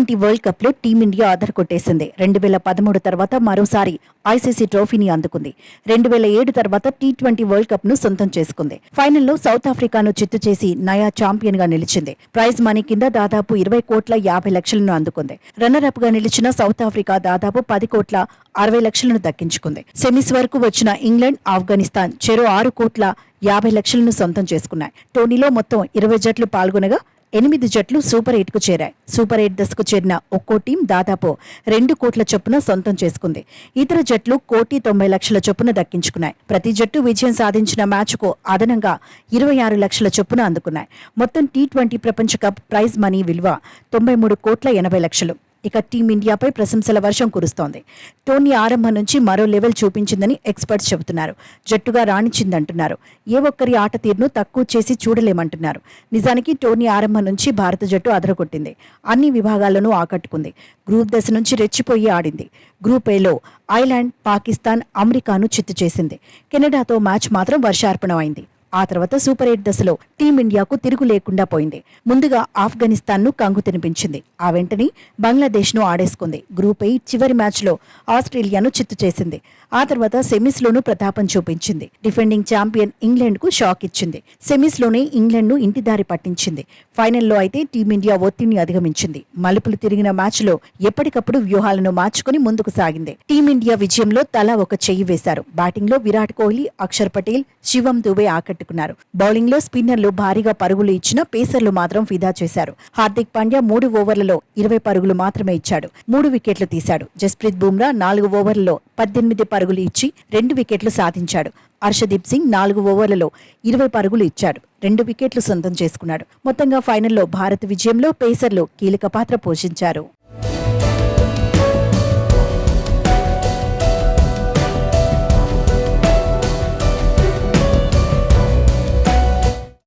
T20 world cup లో team India అదరకొట్టేసింది. 2013 తర్వాత మరోసారి ఐసీసీ ట్రోఫీని అందుకుంది. 2007 తర్వాత టీ20 వరల్డ్ కప్ ను సొంతం చేసుకుంది. ఫైనల్లో సౌత్ ఆఫ్రికాను చిత్తు చేసి నయా ఛాంపియన్ గా నిలిచింది. ప్రైజ్ మనీ కింద దాదాపు 20,50,00,000 అందుకుంది. రన్నర్ అప్ గా నిలిచిన సౌత్ ఆఫ్రికా దాదాపు 10,60,00,000 దక్కించుకుంది. సెమీస్ వరకు వచ్చిన ఇంగ్లాండ్, ఆఫ్ఘనిస్తాన్ చెరో 6,50,00,000 సొంతం చేసుకున్నాయి. టోర్నీలో మొత్తం 20 జట్లు పాల్గొనగా 8 జట్లు సూపర్ 8 కు చేరాయి. సూపర్ 8 దశకు చేరిన ఒక్కో టీం దాదాపు 2 కోట్ల చొప్పున సొంతం చేసుకుంది. ఇతర జట్లు 1,90,00,000 చొప్పున దక్కించుకున్నాయి. ప్రతి జట్టు విజయం సాధించిన మ్యాచ్కు అదనంగా 26 లక్షల చొప్పున అందుకున్నాయి. మొత్తం టీ20 ప్రపంచ కప్ ప్రైజ్ మనీ విలువ 93,80,00,000. ఇక టీమిండియాపై ప్రశంసల వర్షం కురుస్తోంది. టోర్నీ ఆరంభం నుంచి మరో లెవెల్ చూపించిందని ఎక్స్పర్ట్స్ చెబుతున్నారు. జట్టుగా రాణించిందంటున్నారు. ఏ ఒక్కరి ఆట తీరును తక్కువ చేసి చూడలేమంటున్నారు. నిజానికి టోర్నీ ఆరంభం నుంచి భారత జట్టు అదరగొట్టింది. అన్ని విభాగాల్లోనూ ఆకట్టుకుంది. గ్రూప్ దశ నుంచి రెచ్చిపోయి ఆడింది. గ్రూప్ ఏలో ఐర్లాండ్, పాకిస్తాన్, అమెరికాను చిత్తు చేసింది. కెనడాతో మ్యాచ్ మాత్రం వర్షార్పణమైంది. ఆ తర్వాత సూపర్ 8 దశలో టీమిండియాకు తిరుగు లేకుండా పోయింది. ముందుగా ఆఫ్ఘనిస్తాన్ను కంగు తినిపించింది. ఆ వెంటనే బంగ్లాదేశ్ను ఆడేసుకుంది. గ్రూప్ 8 చివరి మ్యాచ్లో ఆస్ట్రేలియాను చిత్తు చేసింది. ఆ తర్వాత సెమీస్లోనూ ప్రతాపం చూపించింది. డిఫెండింగ్ ఛాంపియన్ ఇంగ్లాండ్కు షాక్ ఇచ్చింది. సెమీస్లోనే ఇంగ్లాండ్ను ఇంటిదారి పట్టించింది. ఫైనల్లో అయితే టీమిండియా ఒత్తిడిని అధిగమించింది. మలుపులు తిరిగిన మ్యాచ్లో ఎప్పటికప్పుడు వ్యూహాలను మార్చుకుని ముందుకు సాగింది. టీమిండియా విజయంలో తలా ఒక చెయ్యి వేశారు. బ్యాటింగ్లో విరాట్ కోహ్లీ, అక్షర్ పటేల్, శివం దుబే ఆకట్టుకున్నారు. బౌలింగ్ లో స్పిన్నర్లు భారీగా పరుగులు ఇచ్చిన పేసర్లు మాత్రం ఫిదా చేశారు. హార్దిక్ పాండ్యా 3 ఓవర్లలో 20 పరుగులు మాత్రమే ఇచ్చాడు. 3 వికెట్లు తీశాడు. జస్ప్రీత్ బుమ్రా 4 ఓవర్లలో 18 పరుగులు ఇచ్చి 2 వికెట్లు సాధించాడు. హర్షదీప్ సింగ్ 4 ఓవర్లలో 20 పరుగులు ఇచ్చాడు. 2 వికెట్లు సొంతం చేసుకున్నాడు. మొత్తంగా ఫైనల్లో భారత్ విజయంలో పేసర్లు కీలక పాత్ర పోషించారు.